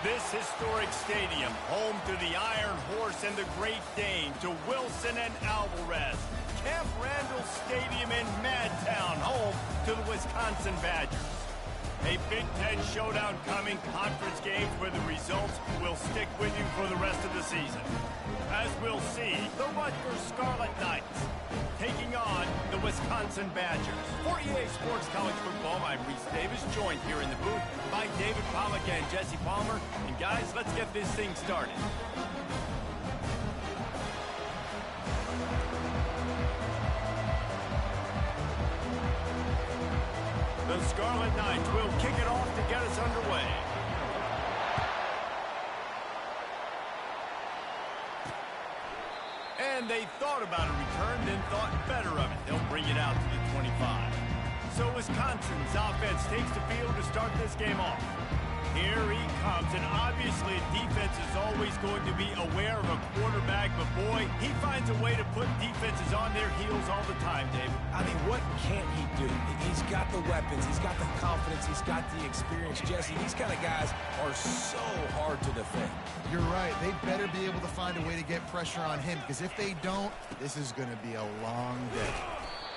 This historic stadium, home to the Iron Horse and the Great Dane, to Wilson and Alvarez. Camp Randall Stadium in Madtown, home to the Wisconsin Badgers. A Big Ten showdown coming, conference games where the results will stick with you for the rest of the season. As we'll see, the Rutgers Scarlet Knights taking on the Wisconsin Badgers. For EA Sports College Football, I'm Reese Davis, joined here in the booth by David Pollack and Jesse Palmer. And guys, let's get this thing started. The Scarlet Knights will kick it off to get us underway. And they thought about a return, then thought better of it. They'll bring it out to the 25. So Wisconsin's offense takes the field to start this game off. Here he comes, and obviously defense is always going to be aware of a quarterback, but boy, he finds a way to put defenses on their heels all the time, David. I mean, what can't he do? He's got the weapons, he's got the confidence, he's got the experience. Jesse, these kind of guys are so hard to defend. You're right. They better be able to find a way to get pressure on him, because if they don't, this is going to be a long day.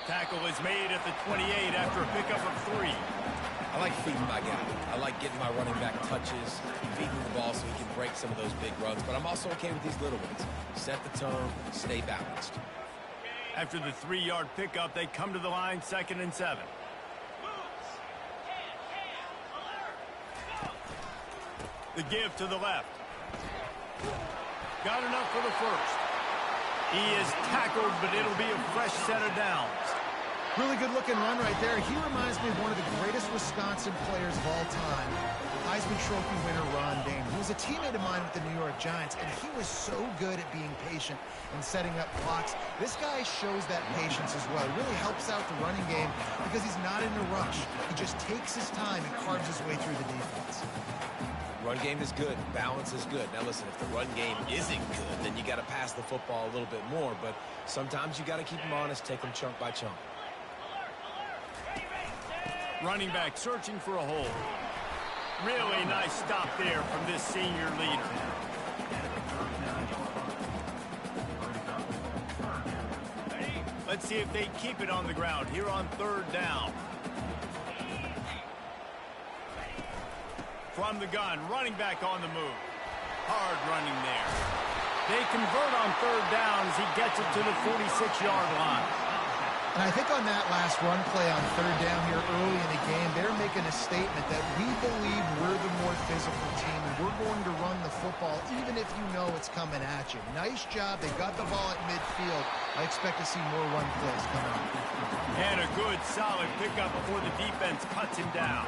Tackle is made at the 28 after a pickup of 3. I like feeding my guy. I like getting my running back touches, feeding the ball so he can break some of those big runs, but I'm also okay with these little ones. Set the tone, stay balanced. After the 3-yard pickup, they come to the line, 2nd and 7. The give to the left. Got enough for the first. He is tackled, but it'll be a fresh set of downs. Really good-looking run right there. He reminds me of one of the greatest Wisconsin players of all time, Heisman Trophy winner Ron Dane. He was a teammate of mine with the New York Giants, and he was so good at being patient and setting up blocks. This guy shows that patience as well. He really helps out the running game because he's not in a rush. He just takes his time and carves his way through the defense. Run game is good. Balance is good. Now, listen, if the run game isn't good, then you got to pass the football a little bit more, but sometimes you got to keep them honest, take them chunk by chunk. Running back searching for a hole. Really nice stop there from this senior leader. Let's see if they keep it on the ground here on 3rd down. From the gun, running back on the move. Hard running there. They convert on 3rd down as he gets it to the 46-yard line. And I think on that last run play on 3rd down here early in the game, they're making a statement that we believe we're the more physical team and we're going to run the football even if you know it's coming at you. Nice job. They got the ball at midfield. I expect to see more run plays coming up. And a good, solid pickup before the defense cuts him down.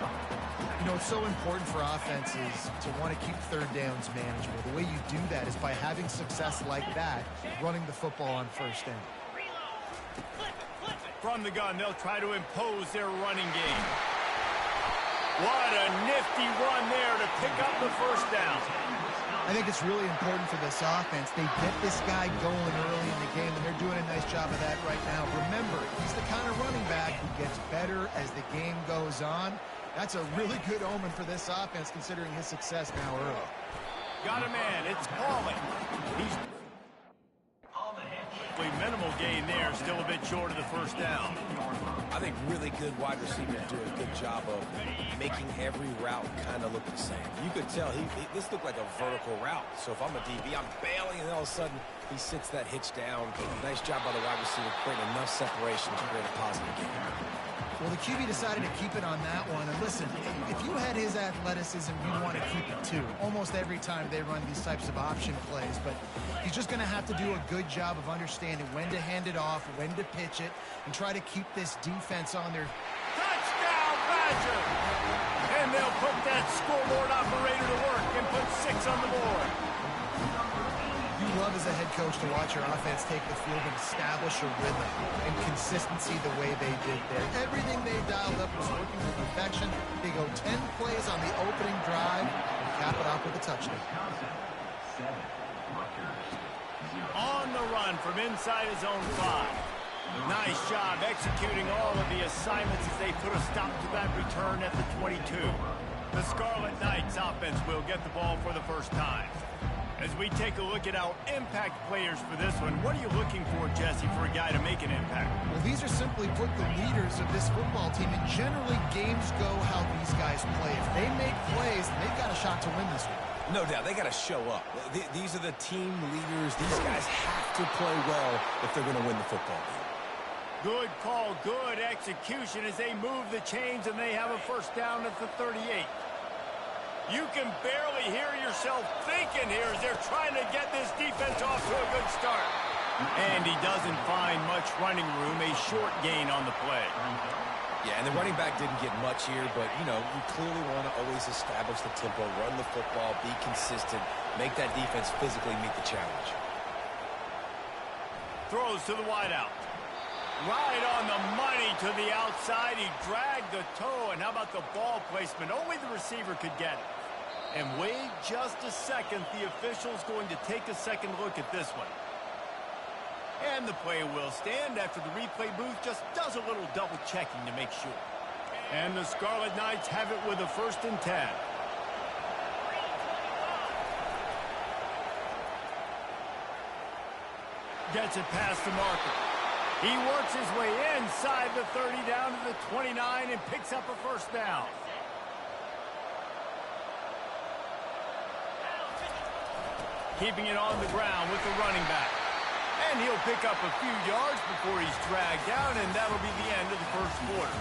You know, it's so important for offenses to want to keep 3rd downs manageable. The way you do that is by having success like that, running the football on 1st down. From the gun, they'll try to impose their running game. What a nifty run there to pick up the 1st down. I think it's really important for this offense. They get this guy going early in the game, and they're doing a nice job of that right now. Remember, he's the kind of running back who gets better as the game goes on. That's a really good omen for this offense, considering his success now early. Got a man. It's Pauling. He's minimal gain there, still a bit short of the 1st down. I think really good wide receivers do a good job of making every route kind of look the same. You could tell this looked like a vertical route. So if I'm a DB, I'm bailing, and all of a sudden he sits that hitch down. Nice job by the wide receiver, creating enough separation to create a positive game. Well, the QB decided to keep it on that one. And listen, if you had his athleticism, you'd want to keep it too. Almost every time they run these types of option plays. But he's just going to have to do a good job of understanding when to hand it off, when to pitch it, and try to keep this defense on their... Touchdown, Badger! And they'll put that scoreboard operator to work and put 6 on the board. You love as a head coach to watch your offense take the field and establish a rhythm and consistency the way they did there. Everything they dialed up was working to perfection. They go 10 plays on the opening drive and cap it off with a touchdown. On the run from inside his own 5. Nice job executing all of the assignments as they put a stop to that return at the 22. The Scarlet Knights offense will get the ball for the first time. As we take a look at our impact players for this one, what are you looking for, Jesse, for a guy to make an impact? Well, these are simply put the leaders of this football team, and generally games go how these guys play. If they make plays, they've got a shot to win this one. No doubt, they got to show up. These are the team leaders. These guys have to play well if they're going to win the football game. Good call, good execution as they move the chains, and they have a first down at the 38. You can barely hear yourself thinking here as they're trying to get this defense off to a good start. And he doesn't find much running room, a short gain on the play. Yeah, and the running back didn't get much here, but, you know, you clearly want to always establish the tempo, run the football, be consistent, make that defense physically meet the challenge. Throws to the wideout. Right on the money to the outside. He dragged the toe, and how about the ball placement? Only the receiver could get it. And wait just a second. The official's going to take a second look at this one. And the play will stand after the replay booth just does a little double checking to make sure. And the Scarlet Knights have it with a 1st and 10. Gets it past the marker. He works his way inside the 30 down to the 29 and picks up a first down. Keeping it on the ground with the running back. And he'll pick up a few yards before he's dragged down, and that'll be the end of the first quarter.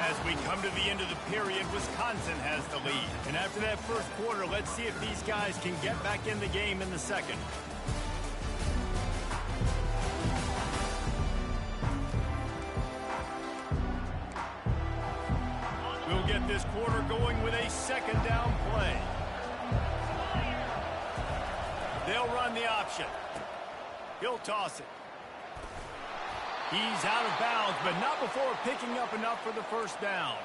As we come to the end of the period, Wisconsin has the lead. And after that first quarter, let's see if these guys can get back in the game in the second. We'll get this quarter going with a 2nd down play. They'll run the option. He'll toss it. He's out of bounds, but not before picking up enough for the first down.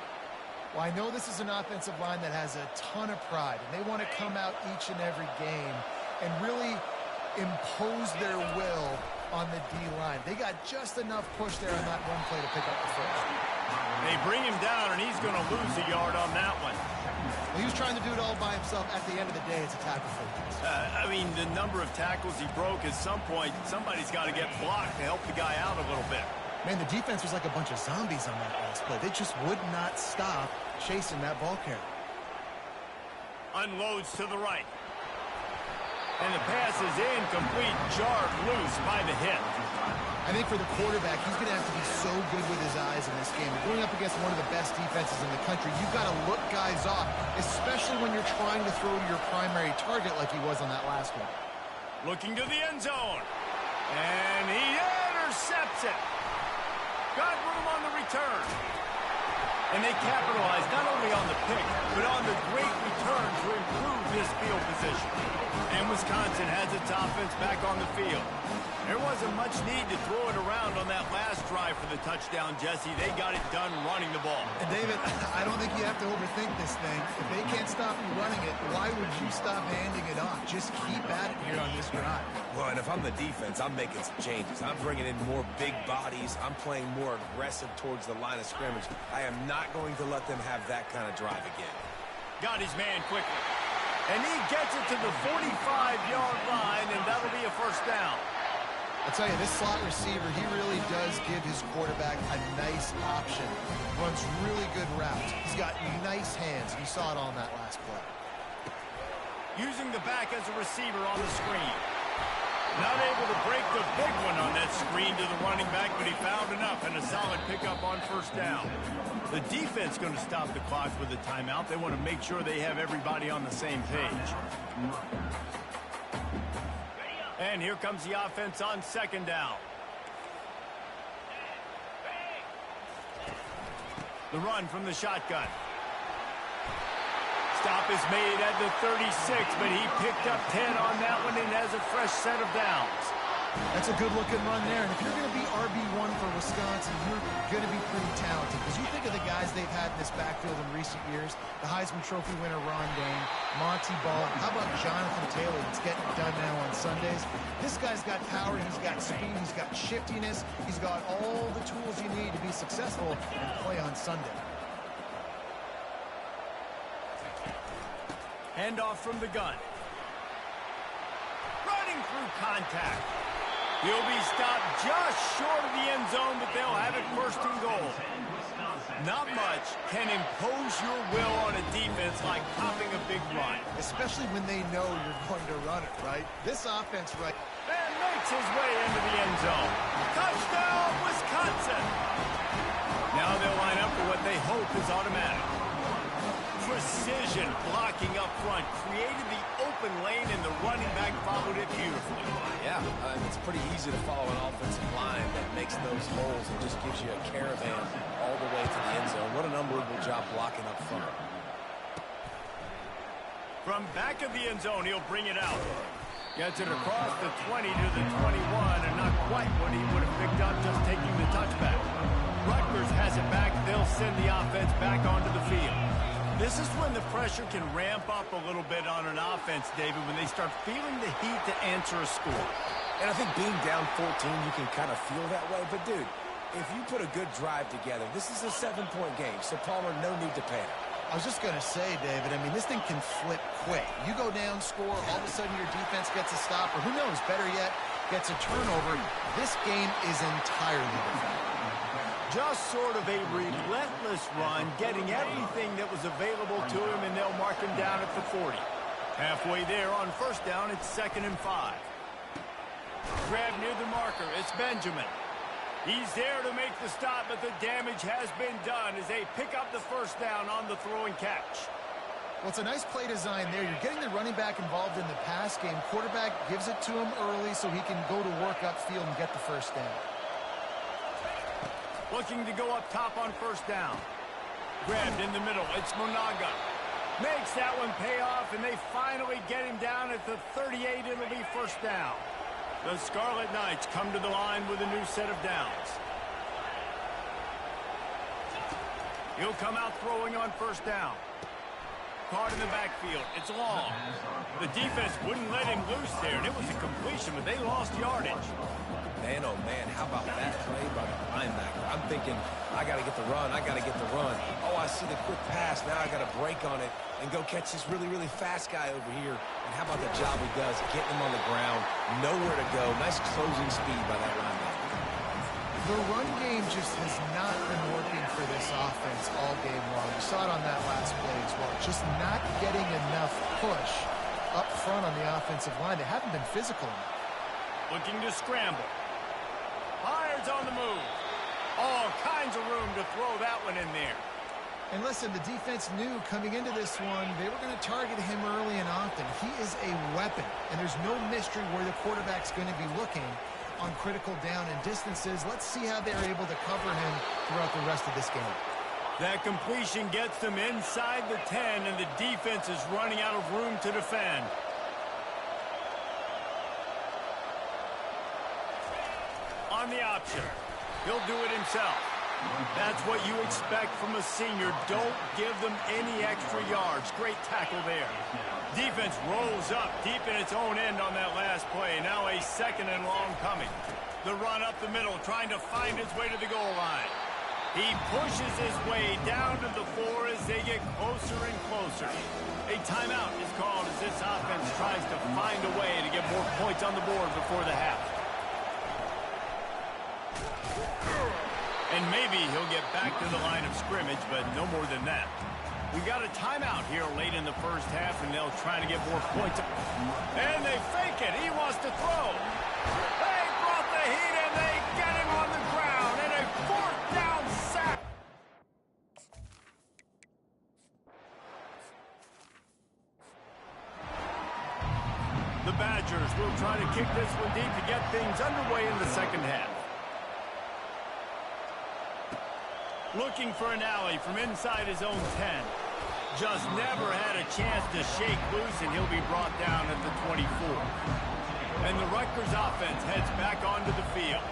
Well, I know this is an offensive line that has a ton of pride, and they want to come out each and every game and really impose their will on the D-line. They got just enough push there on that one play to pick up the first. They bring him down, and he's going to lose a yard on that one. Well, he was trying to do it all by himself. At the end of the day, it's a tackle for loss. I mean, the number of tackles he broke, at some point, somebody's got to get blocked to help the guy out a little bit. Man, the defense was like a bunch of zombies on that last play. They just would not stop chasing that ball carrier. Unloads to the right. And the pass is incomplete, jarred loose by the hit. I think for the quarterback, he's going to have to be so good with his eyes in this game. Going up against one of the best defenses in the country, you've got to look guys off, especially when you're trying to throw to your primary target like he was on that last one. Looking to the end zone. And he intercepts it. Got room on the return. And they capitalize not only on the pick, but on the great return to improve this field position. And Wisconsin has its offense back on the field. There wasn't much need to throw it around on that last drive for the touchdown, Jesse. They got it done running the ball. And David, I don't think you have to overthink this thing. If they can't stop you running it, why would you stop handing it off? Just keep at it here on this drive. Well, and if I'm the defense, I'm making some changes. I'm bringing in more big bodies. I'm playing more aggressive towards the line of scrimmage. I am not going to let them have that kind of drive again. Got his man quickly. And he gets it to the 45-yard line, and that'll be a first down. I'll tell you, this slot receiver, he really does give his quarterback a nice option. Runs really good routes. He's got nice hands. You saw it on that last play. Using the back as a receiver on the screen. Not able to break the big one on that screen to the running back, but he found enough and a solid pickup on first down. The defense going to stop the clock with a timeout. They want to make sure they have everybody on the same page. And here comes the offense on 2nd down. The run from the shotgun. Stop is made at the 36, but he picked up 10 on that one and has a fresh set of downs. That's a good-looking run there. And if you're going to be RB1 for Wisconsin, you're going to be pretty talented. Because you think of the guys they've had in this backfield in recent years, the Heisman Trophy winner Ron Dane, Monty Ball. How about Jonathan Taylor that's getting it done now on Sundays? This guy's got power, he's got speed, he's got shiftiness, he's got all the tools you need to be successful and play on Sunday. Handoff from the gun. Running through contact. He'll be stopped just short of the end zone, but they'll have it first and goal. Not much can impose your will on a defense like popping a big run. Especially when they know you're going to run it, right? This offense, right? And makes his way into the end zone. Touchdown, Wisconsin! Now they'll line up for what they hope is automatic. Precision blocking up front created the open lane, and the running back followed it beautifully. Yeah, it's pretty easy to follow an offensive line that makes those holes and just gives you a caravan all the way to the end zone. What an unbelievable job blocking up front. From back of the end zone, he'll bring it out. Gets it across the 20 to the 21, and not quite what he would have picked up just taking the touchback. Rutgers has it back. They'll send the offense back onto the field. This is when the pressure can ramp up a little bit on an offense, David, when they start feeling the heat to answer a score. And I think being down 14, you can kind of feel that way. But, dude, if you put a good drive together, this is a 7-point game, so Palmer, no need to panic. I was just going to say, David, I mean, this thing can flip quick. You go down, score, all of a sudden your defense gets a stop, or who knows, better yet, gets a turnover. This game is entirely different. Just sort of a relentless run, getting everything that was available to him, and they'll mark him down at the 40. Halfway there on first down, it's 2nd and 5. Grab near the marker, it's Benjamin. He's there to make the stop, but the damage has been done as they pick up the first down on the throw and catch. Well, it's a nice play design there. You're getting the running back involved in the pass game. Quarterback gives it to him early so he can go to work upfield and get the first down. Looking to go up top on first down. Grabbed in the middle. It's Monaga. Makes that one pay off, and they finally get him down at the 38. It'll be first down. The Scarlet Knights come to the line with a new set of downs. He'll come out throwing on first down. Caught in the backfield. It's long. The defense wouldn't let him loose there, and it was a completion, but they lost yardage. Man, oh man, how about that play by the linebacker? I'm thinking, I got to get the run, I got to get the run. Oh, I see the quick pass, now I got to break on it and go catch this really, really fast guy over here. And how about the job he does, getting him on the ground, nowhere to go. Nice closing speed by that linebacker. The run game just has not been working for this offense all game long. You saw it on that last play as well. Just not getting enough push up front on the offensive line. They haven't been physical enough. Looking to scramble. Byard's on the move. All kinds of room to throw that one in there. And listen, the defense knew coming into this one, they were going to target him early and often. He is a weapon, and there's no mystery where the quarterback's going to be looking on critical down and distances. Let's see how they're able to cover him throughout the rest of this game. That completion gets them inside the 10, and the defense is running out of room to defend. On the option. He'll do it himself. That's what you expect from a senior. Don't give them any extra yards. Great tackle there. Defense rolls up deep in its own end on that last play. Now a 2nd and long coming. The run up the middle, trying to find his way to the goal line. He pushes his way down to the 4 as they get closer and closer. A timeout is called as this offense tries to find a way to get more points on the board before the half. And maybe he'll get back to the line of scrimmage, but no more than that. We got a timeout here late in the first half, and they'll try to get more points. And they fake it. He wants to throw. They brought the heat, and they get him on the ground. And a 4th down sack. The Badgers will try to kick this one deep to get things underway in the second half. Looking for an alley from inside his own 10. Just never had a chance to shake loose, and he'll be brought down at the 24. And the Rutgers offense heads back onto the field.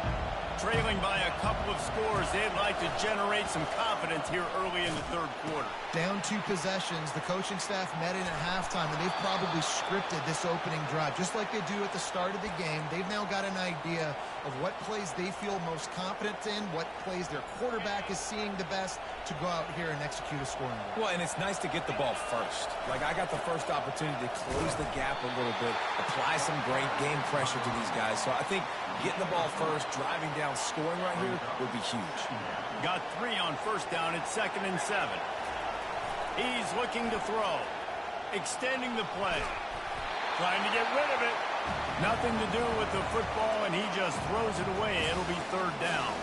Trailing by a couple of scores, they'd like to generate some confidence here early in the third quarter. Down 2 possessions, the coaching staff met in at halftime, and they've probably scripted this opening drive. Just like they do at the start of the game, they've now got an idea of what plays they feel most confident in, what plays their quarterback is seeing the best to go out here and execute a scoring goal. Well, and it's nice to get the ball first. Like, I got the first opportunity to close the gap a little bit, apply some great game pressure to these guys. So I think getting the ball first, driving down, scoring right here would be huge. Got 3 on first down. It's 2nd and 7. He's looking to throw. Extending the play. Trying to get rid of it. Nothing to do with the football, and he just throws it away. It'll be 3rd down.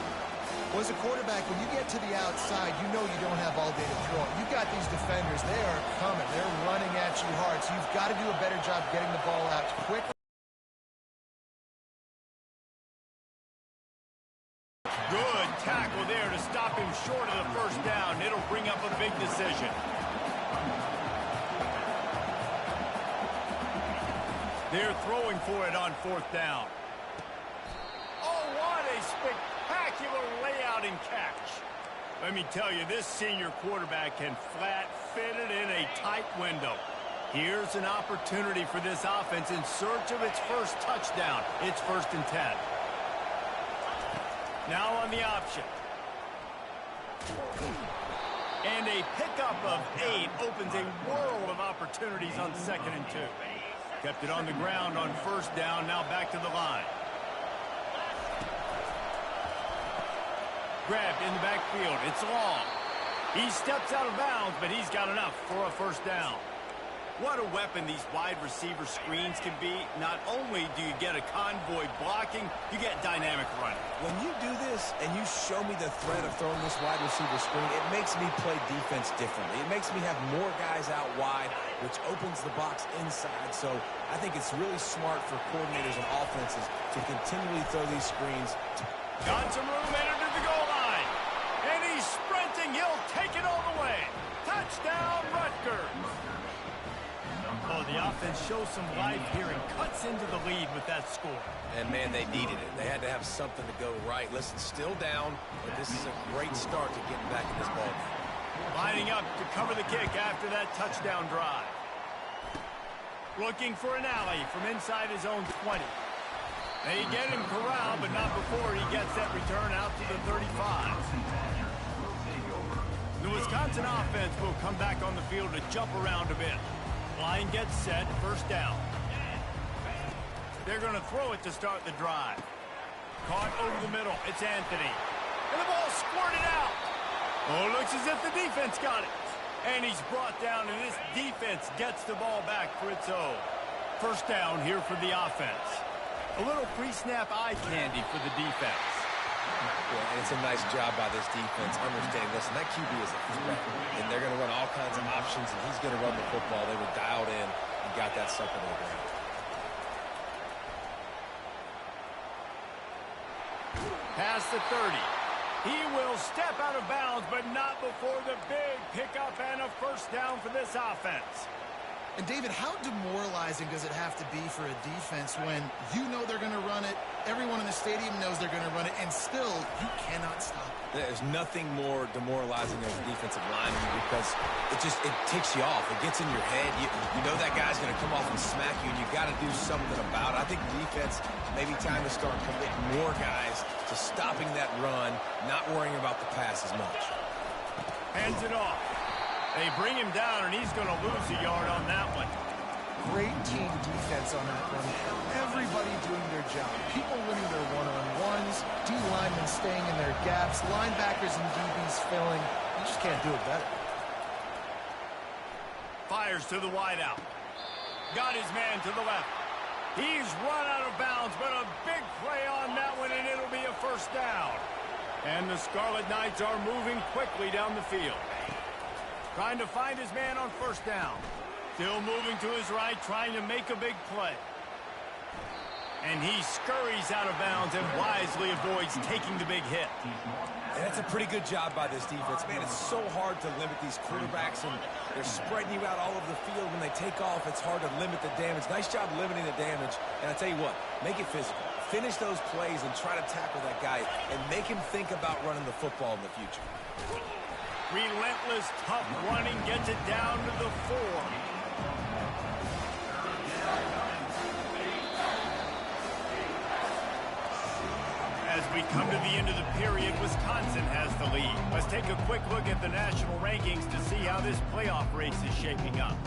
Well, as a quarterback, when you get to the outside, you know you don't have all day to throw it. You got these defenders. They are coming. They're running at you hard, so you've got to do a better job getting the ball out quickly. Good tackle there to stop him short of the first down. It'll bring up a big decision. They're throwing for it on 4th down. Oh, what a spectacular layout and catch. Let me tell you, this senior quarterback can flat fit it in a tight window. Here's an opportunity for this offense in search of its first touchdown. It's 1st and 10. Now on the option. And a pickup of 8 opens a world of opportunities on 2nd and 2. Kept it on the ground on 1st down, now back to the line. Grabbed in the backfield, it's long. He steps out of bounds, but he's got enough for a 1st down. What a weapon these wide receiver screens can be. Not only do you get a convoy blocking, you get dynamic running. When you do this and you show me the threat of throwing this wide receiver screen, it makes me play defense differently. It makes me have more guys out wide, which opens the box inside. So I think it's really smart for coordinators and offenses to continually throw these screens. Got some room entered to the goal line. And he's sprinting. He'll take it all the way. Touchdown, Rutgers. Oh, the offense shows some life here and cuts into the lead with that score. And, man, they needed it. They had to have something to go right. Listen, still down, but this is a great start to getting back in this ball game. Lining up to cover the kick after that touchdown drive. Looking for an alley from inside his own 20. They get him corralled, but not before he gets that return out to the 35. The Wisconsin offense will come back on the field to jump around a bit. Line gets set, 1st down. They're going to throw it to start the drive. Caught over the middle. It's Anthony. And the ball squirted out. Oh, looks as if the defense got it. And he's brought down, and this defense gets the ball back for its own. 1st down here for the offense. A little pre-snap eye candy for the defense. Yeah, and it's a nice job by this defense understanding, listen, that QB is a threat, and they're going to run all kinds of options, and he's going to run the football. They were dialed in and got that sucker to the ground. Past the 30. He will step out of bounds, but not before the big pickup and a 1st down for this offense. And, David, how demoralizing does it have to be for a defense when you know they're going to run it, everyone in the stadium knows they're going to run it, and still you cannot stop it? There's nothing more demoralizing as a defensive lineman because it ticks you off. It gets in your head. You know that guy's going to come off and smack you, and you've got to do something about it. I think defense, maybe time to start committing more guys to stopping that run, not worrying about the pass as much. Hands it off. They bring him down, and he's going to lose a yard on that one. Great team defense on that one. Everybody doing their job. People winning their one-on-ones, D-linemen staying in their gaps, linebackers and DBs filling. You just can't do it better. Fires to the wideout. Got his man to the left. He's run out of bounds, but a big play on that one, and it'll be a 1st down. And the Scarlet Knights are moving quickly down the field. Trying to find his man on 1st down. Still moving to his right, trying to make a big play. And he scurries out of bounds and wisely avoids taking the big hit. And that's a pretty good job by this defense. Man, it's so hard to limit these quarterbacks, and they're spreading you out all over the field. When they take off, it's hard to limit the damage. Nice job limiting the damage. And I tell you what, make it physical. Finish those plays and try to tackle that guy and make him think about running the football in the future. Relentless, tough running gets it down to the 4. As we come to the end of the period, Wisconsin has the lead. Let's take a quick look at the national rankings to see how this playoff race is shaping up.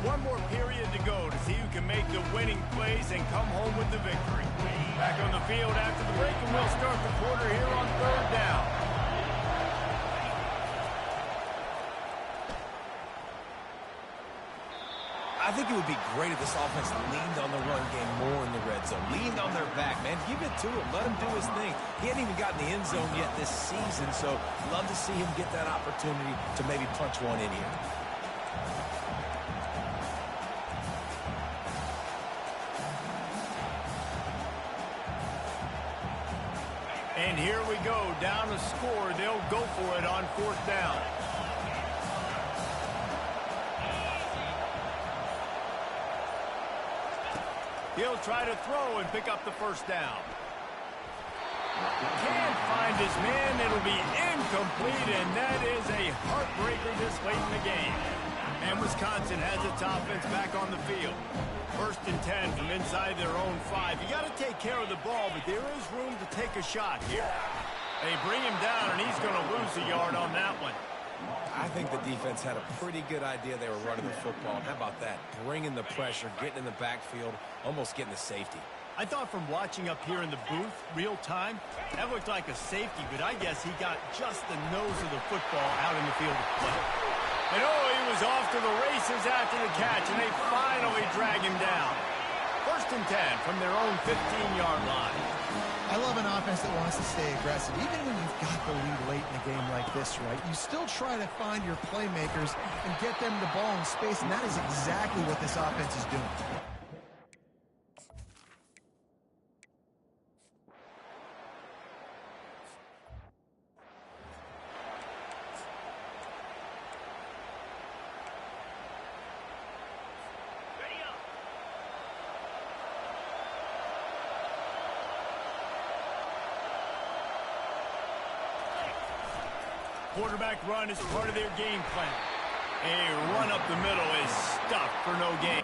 One more period to go to see who can make the winning plays and come home with the victory. Back on the field after the break, and we'll start the quarter here on 3rd down. I think it would be great if this offense leaned on the run game more in the red zone. Leaned on their back, man. Give it to him. Let him do his thing. He hadn't even gotten the end zone yet this season, so love to see him get that opportunity to maybe punch one in here. And here we go. Down a score. They'll go for it on 4th down. He'll try to throw and pick up the 1st down. Can't find his man. It'll be incomplete, and that is a heartbreaker this late in the game. And Wisconsin has its offense back on the field. 1st and 10 from inside their own 5. You got to take care of the ball, but there is room to take a shot here. They bring him down, and he's going to lose a yard on that one. I think the defense had a pretty good idea they were running the football. How about that? Bringing the pressure, getting in the backfield, almost getting the safety. I thought from watching up here in the booth, real time, that looked like a safety, but I guess he got just the nose of the football out in the field of play. And oh, he was off to the races after the catch, and they finally drag him down. 1st and 10 from their own 15-yard line. I love an offense that wants to stay aggressive. Even when you've got the lead late in a game like this, right, you still try to find your playmakers and get them the ball in space, and that is exactly what this offense is doing. Quarterback run is part of their game plan. A run up the middle is stuffed for no gain.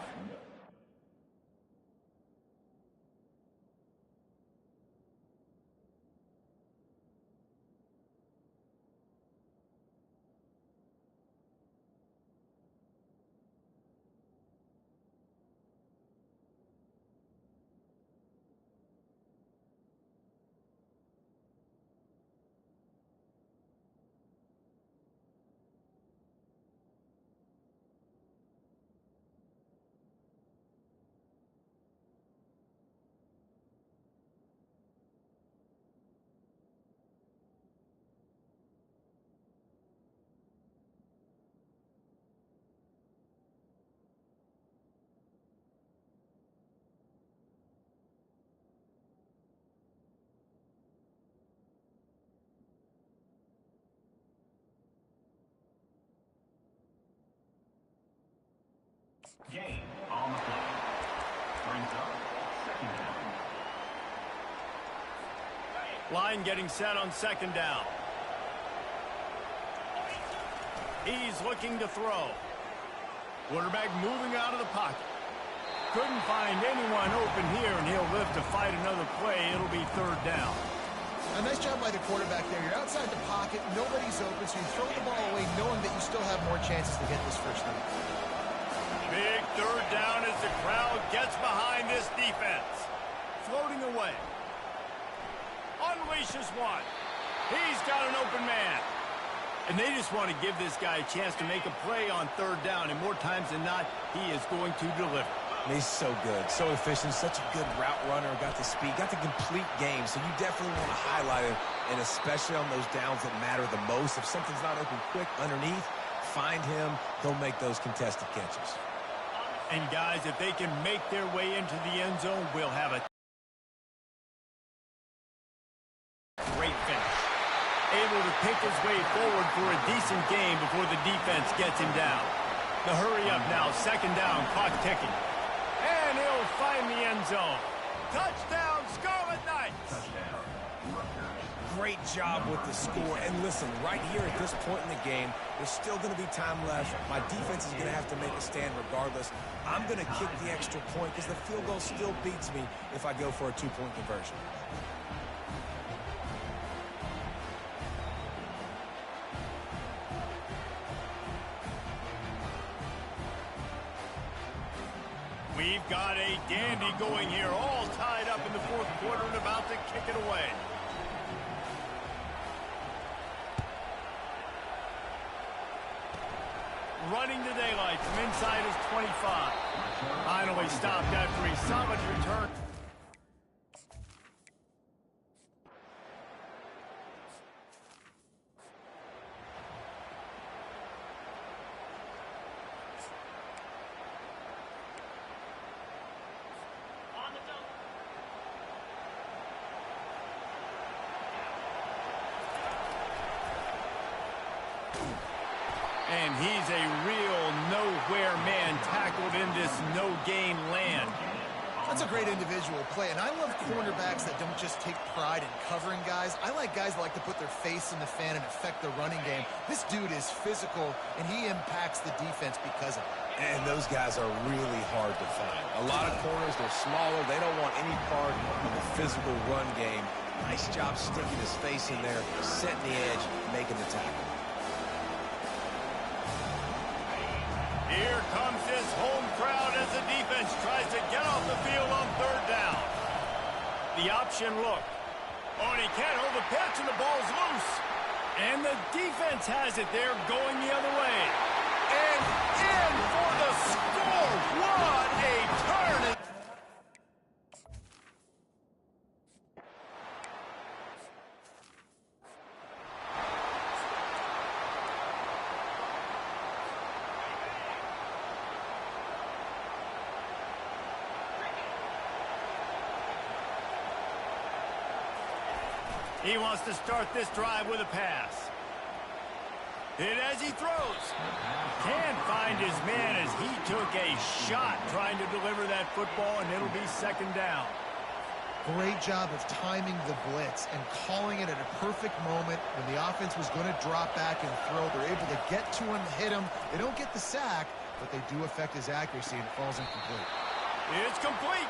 Game on the play. Brings up 2nd down. Line getting set on 2nd down. He's looking to throw. Quarterback moving out of the pocket. Couldn't find anyone open here, and he'll live to fight another play. It'll be 3rd down. A nice job by the quarterback there. You're outside the pocket, nobody's open, so you throw the ball away knowing that you still have more chances to get this 1st down. Big 3rd down as the crowd gets behind this defense. Floating away. Unleashes one. He's got an open man. And they just want to give this guy a chance to make a play on 3rd down, and more times than not, he is going to deliver. He's so good, so efficient, such a good route runner, got the speed, got the complete game, so you definitely want to highlight him, and especially on those downs that matter the most. If something's not open quick underneath, find him, he'll make those contested catches. And guys, if they can make their way into the end zone, we'll have a great finish. A able to pick his way forward for a decent game before the defense gets him down. The hurry up now, second down, clock ticking. And he'll find the end zone. Touchdown, Scarlet Knights! Touchdown, Rutgers. Great job with the score. And listen, right here at this point in the game, there's still going to be time left. My defense is going to have to make a stand regardless. I'm going to kick the extra point because the field goal still beats me if I go for a two-point conversion. We've got a dandy going here, all tied up in the fourth quarter and about to kick it away. Running to daylight from inside his 25. Finally stopped after a solid return. And he's a real nowhere man tackled in this no-gain land. That's a great individual play, and I love cornerbacks that don't just take pride in covering guys. I like guys that like to put their face in the fan and affect the running game. This dude is physical, and he impacts the defense because of it. And those guys are really hard to find. A lot of corners, they're smaller. They don't want any part of the physical run game. Nice job sticking his face in there, setting the edge, making the tackle. Here comes his home crowd as the defense tries to get off the field on third down. The option look. Oh, and he can't hold the pitch, and the ball's loose. And the defense has it there going the other way. And in for the score. What a turn. He wants to start this drive with a pass. And as he throws, can't find his man as he took a shot trying to deliver that football, and it'll be second down. Great job of timing the blitz and calling it at a perfect moment when the offense was going to drop back and throw. They're able to get to him, hit him. They don't get the sack, but they do affect his accuracy, and it falls incomplete. It's complete.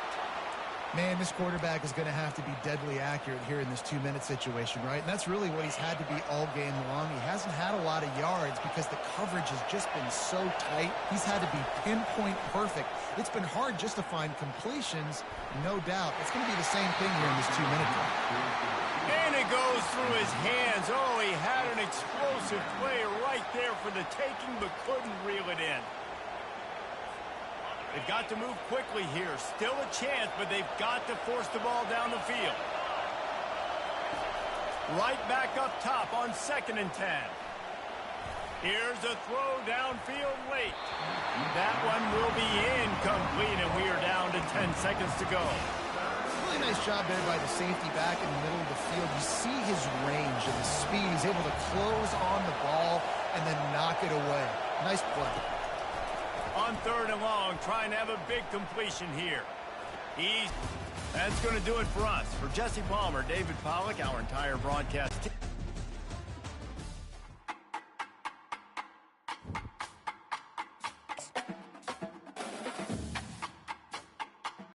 Man, this quarterback is going to have to be deadly accurate here in this two-minute situation, right? And that's really what he's had to be all game long. He hasn't had a lot of yards because the coverage has just been so tight. He's had to be pinpoint perfect. It's been hard just to find completions, no doubt. It's going to be the same thing here in this two-minute drive. And it goes through his hands. Oh, he had an explosive play right there for the taking, but couldn't reel it in. They've got to move quickly here. Still a chance, but they've got to force the ball down the field. Right back up top on 2nd and 10. Here's a throw downfield late. That one will be incomplete, and we are down to 10 seconds to go. Really nice job there by the safety back in the middle of the field. You see his range and the speed. He's able to close on the ball and then knock it away. Nice play. On 3rd and long, trying to have a big completion here. That's going to do it for us. For Jesse Palmer, David Pollack, our entire broadcast team.